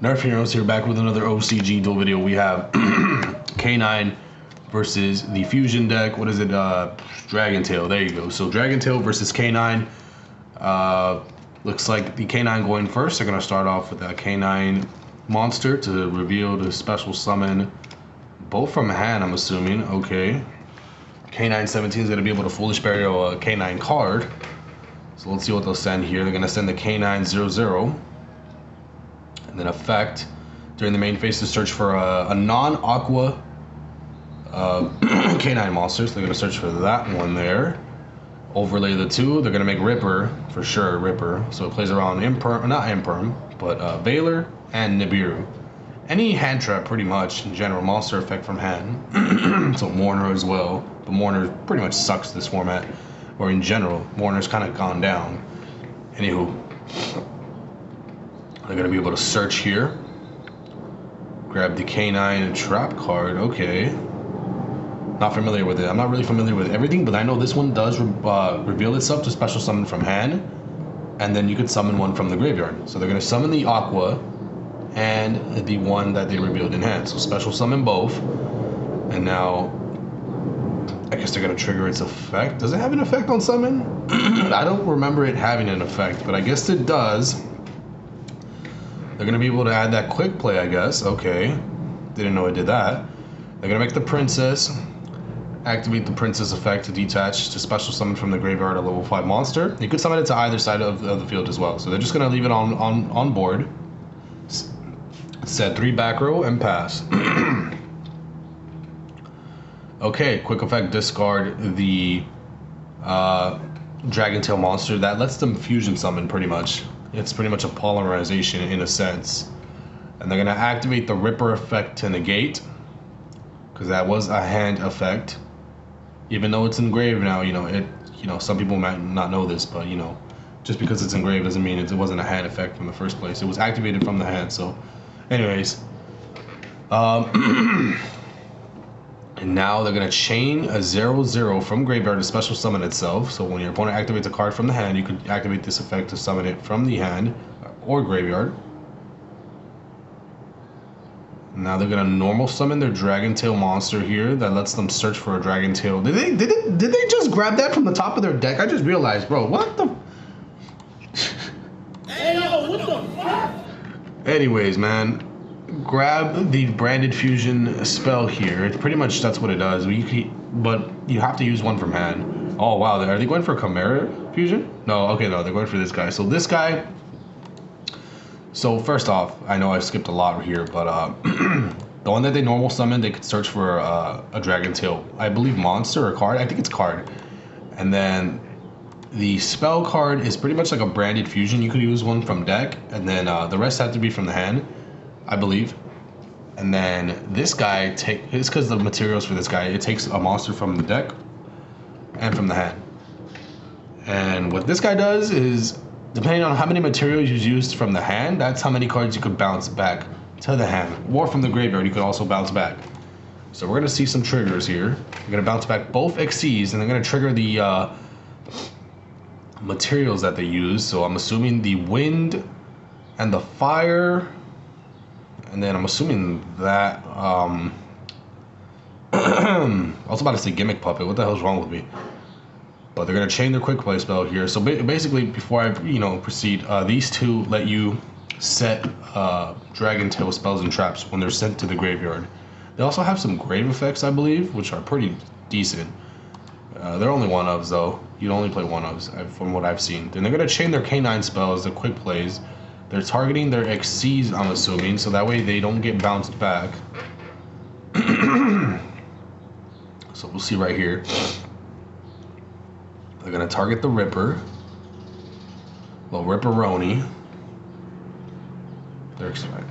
Nerf Heroes here, back with another OCG duel video. We have K9 versus the Fusion deck. What is it? DRAGONTAIL. There you go. So DRAGONTAIL versus K9. Looks like the K9 going first. They're going to start off with a K9 monster to reveal the special summon. Both from hand, I'm assuming. Okay. K9 17 is going to be able to Foolish Burial a K9 card. So let's see what they'll send here. They're going to send the K9 00. And then effect during the main phase to search for a non-aqua K9 monster. So they're going to search for that one there. Overlay the two. They're going to make Ripper, for sure, Ripper. So it plays around Imperm, not Imperm, but Veiler and Nibiru. Any hand trap, pretty much, in general, monster effect from hand. So Mourner as well. But Mourner pretty much sucks this format. Or in general, Mourner's kind of gone down. Anywho. They're going to be able to search here. Grab the K9 trap card. Okay. Not familiar with it. I'm not really familiar with everything, but I know this one does reveal itself to special summon from hand. And then you could summon one from the graveyard. So they're going to summon the Aqua and the one that they revealed in hand. So special summon both. And now, I guess they're going to trigger its effect. Does it have an effect on summon? I don't remember it having an effect, but I guess it does. They're going to be able to add that quick play, I guess. Okay. Didn't know it did that. They're going to make the Princess. Activate the Princess effect to detach to special summon from the graveyard a level 5 monster. You could summon it to either side of the field as well. So they're just going to leave it on board. Set 3 back row and pass. Okay, quick effect, discard the DRAGONTAIL monster. That lets them fusion summon pretty much. It's pretty much a polymerization in a sense. And they're going to activate the Ripper effect to negate. Because that was a hand effect. Even though it's engraved now, some people might not know this, but just because it's engraved doesn't mean it wasn't a hand effect from the first place. It was activated from the hand, so anyways. And now they're going to chain a 0/0 from graveyard to special summon itself. So when your opponent activates a card from the hand, you could activate this effect to summon it from the hand or graveyard. Now they're going to normal summon their DRAGONTAIL monster here that lets them search for a DRAGONTAIL. Did they just grab that from the top of their deck? I just realized, bro. What the? Hey, yo, what the fuck? Anyways, man. Grab the branded fusion spell here. It's pretty much that's what it does. But you have to use one from hand. Oh wow, are they going for Chimera fusion? No, okay, no, they're going for this guy. So this guy. So first off, I know I skipped a lot here, but the one that they normal summon, they could search for a DRAGONTAIL. I believe monster or card. I think it's card. And then the spell card is pretty much like a branded fusion. You could use one from deck, and then the rest have to be from the hand, I believe. And then this guy it's because the materials for this guy, it takes a monster from the deck and from the hand. And what this guy does is, depending on how many materials you used from the hand, that's how many cards you could bounce back to the hand. Or from the graveyard, you could also bounce back. So we're going to see some triggers here. We're going to bounce back both XCs, and they're going to trigger the materials that they use. So I'm assuming the wind and the fire. And then I'm assuming that... I was about to say Gimmick Puppet. What the hell's wrong with me? But they're going to chain their quick play spell here. So basically, before I proceed, these two let you set DRAGONTAIL spells and traps when they're sent to the graveyard. They also have some grave effects, I believe, which are pretty decent. They're only one-ofs, though. You'd only play one-ofs, from what I've seen. Then they're going to chain their K9 spells, the quick plays. They're targeting their XCs, I'm assuming, so that way they don't get bounced back. So we'll see right here. They're going to target the Ripper. Little Ripperoni.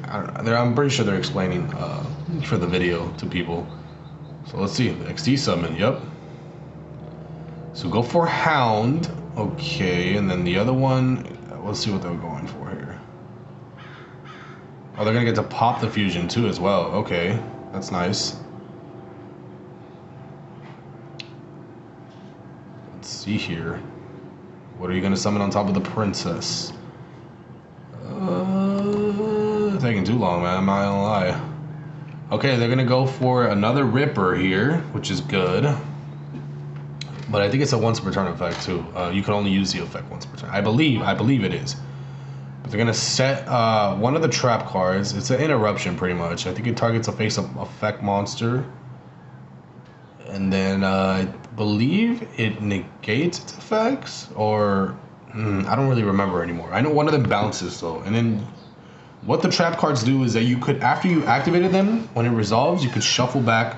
I'm pretty sure they're explaining for the video to people. So let's see. The XD summon, yep. So go for Hound. Okay, and then the other one, let's see what they're going for here. Oh, they're going to get to pop the fusion too as well. Okay, that's nice. Let's see here. What are you going to summon on top of the Princess? taking too long, man. I'm not gonna lie. Okay, they're gonna go for another Ripper here, which is good. But I think it's a once per turn effect too. You can only use the effect once per turn. I believe it is. But they're gonna set one of the trap cards. It's an interruption pretty much. I think it targets a face effect monster. And then I believe it negates its effects, or I don't really remember anymore. I know one of them bounces though. And then what the trap cards do is that you could, after you activated them, when it resolves, you could shuffle back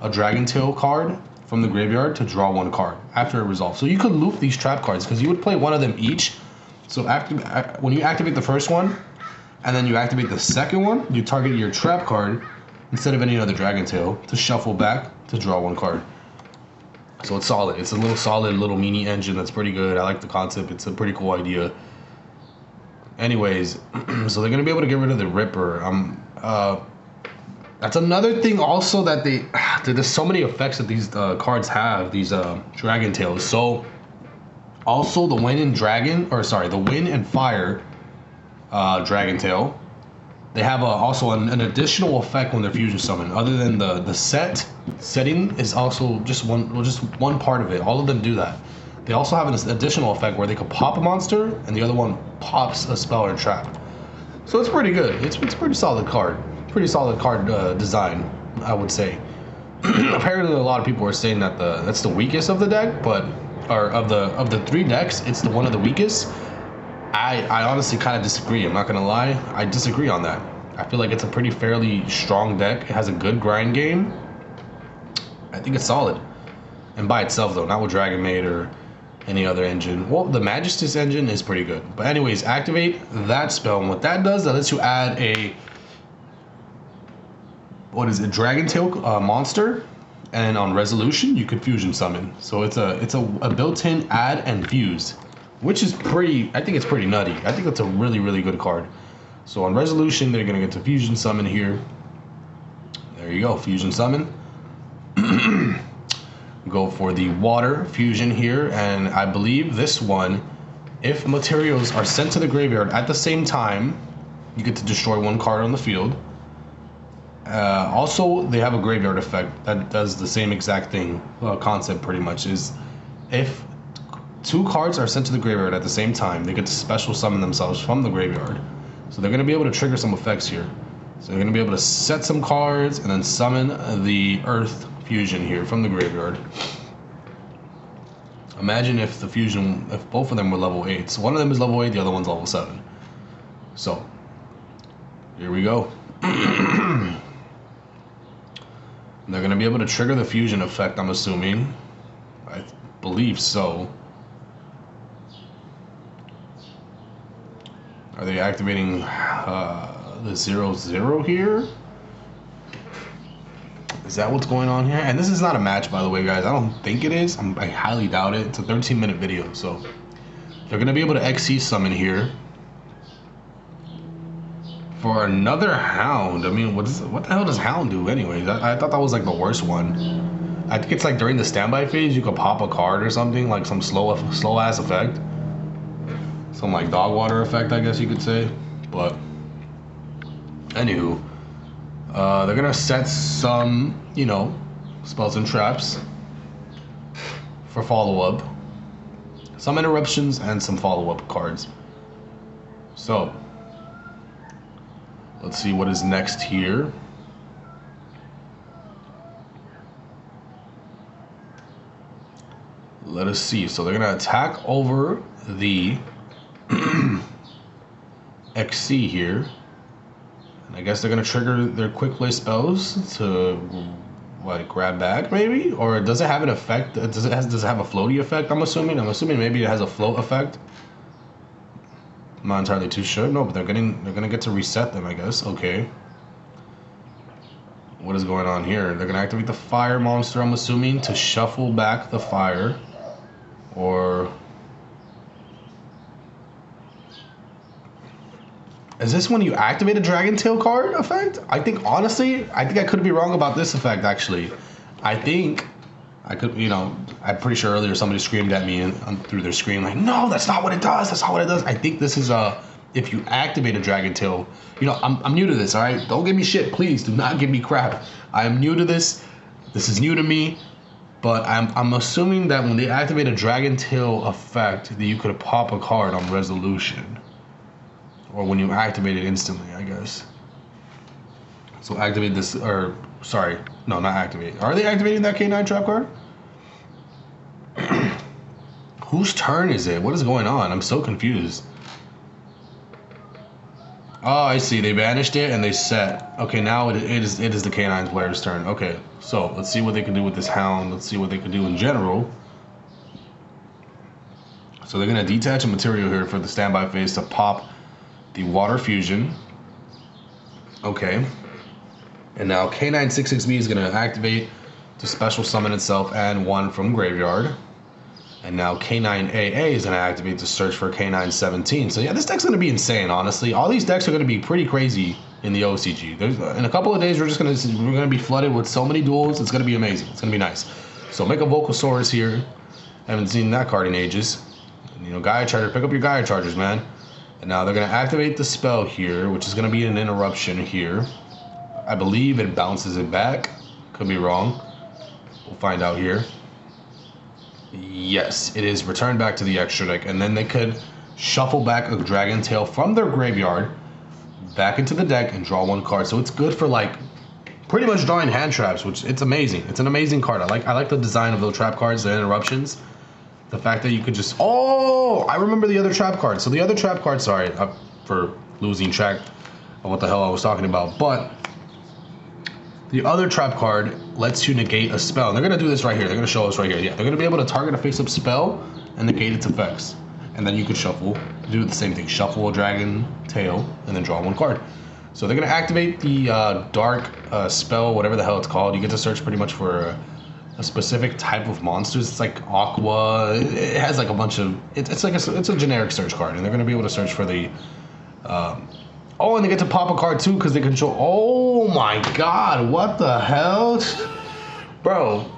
a Dragontail card from the graveyard to draw one card after it resolves. So you could loop these trap cards because you would play one of them each. So after, when you activate the first one, and then you activate the second one, you target your trap card instead of any other Dragontail to shuffle back to draw one card. So it's solid. It's a little solid little mini engine that's pretty good. I like the concept. It's a pretty cool idea. Anyways, so they're gonna be able to get rid of the Ripper. That's another thing also that there's so many effects that these cards have, these Dragontails. So also the Wind and Fire Dragontail, they have also an additional effect when they're fusion summoned. Other than the setting is also just one part of it. All of them do that. They also have an additional effect where they could pop a monster and the other one pops a spell or trap. So it's pretty good. It's pretty solid card. Pretty solid card design, I would say. Apparently, a lot of people are saying that that's the weakest of the deck, or of the three decks, it's one of the weakest. I honestly kind of disagree. I'm not gonna lie. I disagree on that. I feel like it's a pretty fairly strong deck. It has a good grind game. I think it's solid. And by itself though, not with Dragon Maid or any other engine. Well, the Majesty's engine is pretty good. But anyways, activate that spell. And what that does, that lets you add a Dragontail monster. And on resolution, you could fusion summon. So it's a built-in add and fuse, which is I think it's pretty nutty. I think it's a really, really good card. So on resolution, they're gonna get to fusion summon here. There you go, fusion summon. Go for the water fusion here, and I believe this one, if materials are sent to the graveyard at the same time, you get to destroy one card on the field. Also, they have a graveyard effect that does the same exact thing. Concept pretty much is, if two cards are sent to the graveyard at the same time, they get to special summon themselves from the graveyard. So they're going to be able to trigger some effects here. So they're going to be able to set some cards and then summon the Earth fusion here from the graveyard. Imagine if both of them were level 8. So one of them is level 8, the other one's level 7. So here we go. They're going to be able to trigger the fusion effect, I'm assuming. I believe so. Are they activating the 0/0 here? Is that what's going on here? And this is not a match, by the way, guys. I don't think it is. I highly doubt it. It's a 13-minute video, so they're going to be able to XC summon here for another Hound. I mean, what the hell does Hound do anyways? I thought that was like the worst one. I think it's like during the standby phase, you could pop a card or something, like some slow ass effect. Some like dog water effect, I guess you could say. But anywho, they're gonna set some, spells and traps for follow-up, some interruptions, and some follow-up cards. So let's see what is next here. Let us see. So they're gonna attack over the XC here. And I guess they're gonna trigger their quick play spells to grab back maybe? Or does it have an effect? Does it have a floaty effect? I'm assuming maybe it has a float effect. I'm not entirely too sure. No, but they're gonna get to reset them, I guess. Okay. What is going on here? They're gonna activate the fire monster, I'm assuming, to shuffle back the fire. Or is this when you activate a Dragontail card effect? Honestly, I could be wrong about this effect, actually. I could, I'm pretty sure earlier somebody screamed at me through their screen like, no, that's not what it does. That's not what it does. I think this is if you activate a Dragontail, you know, I'm new to this, all right? Don't give me shit, please. Do not give me crap. I am new to this. This is new to me. But I'm assuming that when they activate a Dragontail effect, that you could pop a card on resolution. Or when you activate it instantly, I guess. So activate this, or sorry, no, not activate. Are they activating that K9 trap card? Whose turn is it? What is going on? I'm so confused. Oh, I see. They banished it and they set. Okay, now it is the K9 player's turn. Okay, so let's see what they can do with this Hound. Let's see what they can do in general. So they're gonna detach a material here for the standby phase to pop the Water Fusion. Okay. And now K966B is gonna activate to special summon itself and one from graveyard. And now K9AA is going to activate to search for K917. So yeah, this deck's going to be insane, honestly. All these decks are going to be pretty crazy in the OCG. In a couple of days, we're going to be flooded with so many duels. It's going to be amazing. It's going to be nice. So make a Volcasaurus here. Haven't seen that card in ages. And, you know, Gaia Charger. Pick up your Gaia Chargers, man. And now they're going to activate the spell here, which is going to be an interruption here. I believe it bounces it back. Could be wrong. We'll find out here. Yes, it is returned back to the extra deck, and then they could shuffle back a Dragontail from their graveyard back into the deck and draw one card. So it's good for like pretty much drawing hand traps, which it's amazing. It's an amazing card. I like the design of those trap cards, the interruptions. The fact that you could just I remember the other trap card. So the other trap card, sorry for losing track of what the hell I was talking about, but the other trap card lets you negate a spell. And they're going to do this right here. They're going to show us right here. Yeah, they're going to be able to target a face-up spell and negate its effects. And then you could shuffle, do the same thing. Shuffle a Dragontail and then draw one card. So they're going to activate the dark spell, whatever the hell it's called. You get to search pretty much for a specific type of monsters. It's like Aqua. It has like a bunch of... It's a generic search card. And they're going to be able to search for the... Oh, and they get to pop a card too because they control. Oh my god, what the hell? Bro.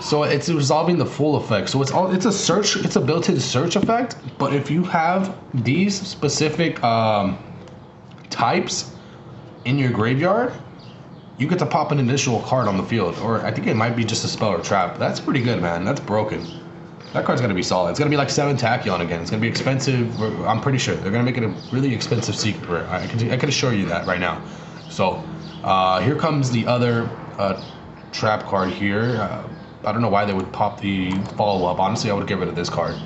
So it's resolving the full effect. So it's a search, it's a built-in search effect, but if you have these specific types in your graveyard, you get to pop an additional card on the field. Or I think it might be just a spell or trap. That's pretty good, man. That's broken. That card's going to be solid. It's going to be like 7 Tachyon again. It's going to be expensive. I'm pretty sure. They're going to make it a really expensive secret rare. I can assure you that right now. So, here comes the other trap card here. I don't know why they would pop the follow-up. Honestly, I would get rid of this card.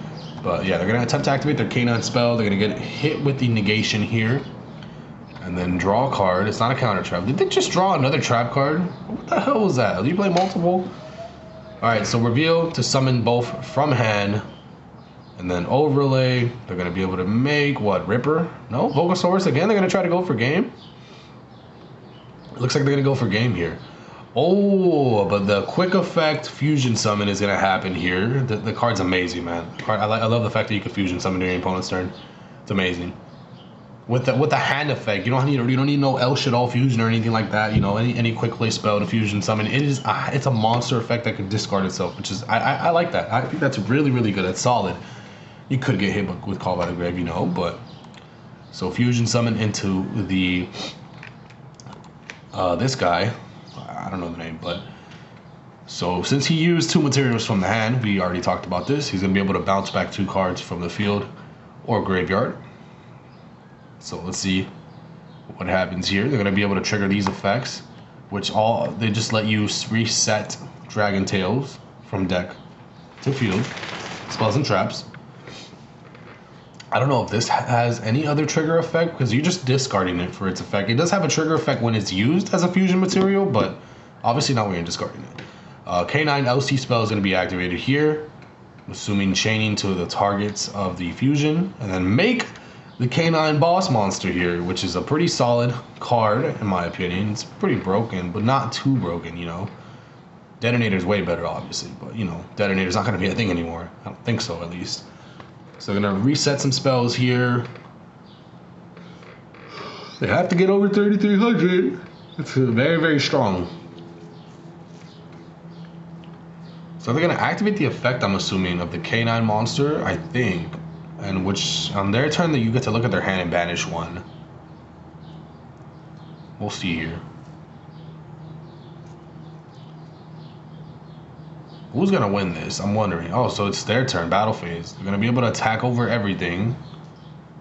But yeah, they're going to attempt to activate their K9 spell. They're going to get hit with the negation here. And then draw a card. It's not a counter trap. Did they just draw another trap card? What the hell was that? Do you play multiple? Alright, so reveal to summon both from hand, and then overlay. They're going to be able to make, what, Ripper? No? Volcasaurus again? They're going to try to go for game? It looks like they're going to go for game here. Oh, but the quick effect fusion summon is going to happen here. The card's amazing, man. I love the fact that you can fusion summon during your opponent's turn. It's amazing. With the hand effect, you don't need no El Shaddai fusion or anything like that. You know, any quick play spell to fusion summon. It's a monster effect that can discard itself, which is I like that. I think that's really good. That's solid. You could get hit with Call by the Grave, you know, but so fusion summon into the this guy. I don't know the name, but so since he used 2 materials from the hand, we already talked about this. He's gonna be able to bounce back 2 cards from the field or graveyard. So let's see what happens here. They're going to be able to trigger these effects, which they just let you reset Dragontails from deck to field, spells and traps. I don't know if this has any other trigger effect because you're just discarding it for its effect. It does have a trigger effect when it's used as a fusion material, but obviously not when you're discarding it. K9 LC spell is going to be activated here, assuming chaining to the targets of the fusion, and then make the K9 boss monster here, which is a pretty solid card in my opinion. It's pretty broken, but not too broken, you know. Detonator's way better, obviously, but you know, Detonator's not going to be a thing anymore. I don't think so, at least. So they're going to reset some spells here. They have to get over 3,300. It's very strong. So they're going to activate the effect, I'm assuming, of the K9 monster, I think. And which on their turn that you get to look at their hand and banish one. We'll see here. Who's gonna win this? I'm wondering. Oh, so it's their turn, battle phase. They're gonna be able to attack over everything.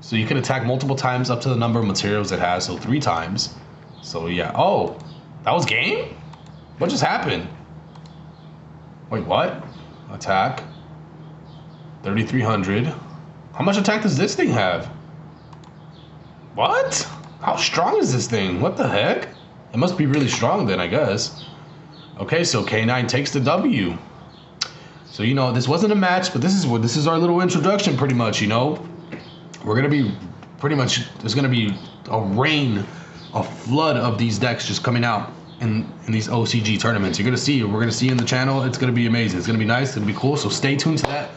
So you can attack multiple times up to the number of materials it has, so 3 times. So yeah. Oh, that was game? What just happened? Wait, what? Attack. 3,300. How much attack does this thing have? What? How strong is this thing? What the heck? It must be really strong then, I guess. Okay, so K9 takes the W. So, you know, this wasn't a match, but this is our little introduction pretty much, you know. We're going to be pretty much, there's going to be a rain, a flood of these decks just coming out in these OCG tournaments. You're going to see, we're going to see in the channel. It's going to be amazing. It's going to be nice. It's going to be cool. So stay tuned to that.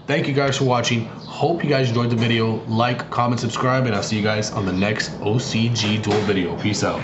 Thank you guys for watching. Hope you guys enjoyed the video. Like, comment, subscribe, and I'll see you guys on the next OCG duel video. Peace out.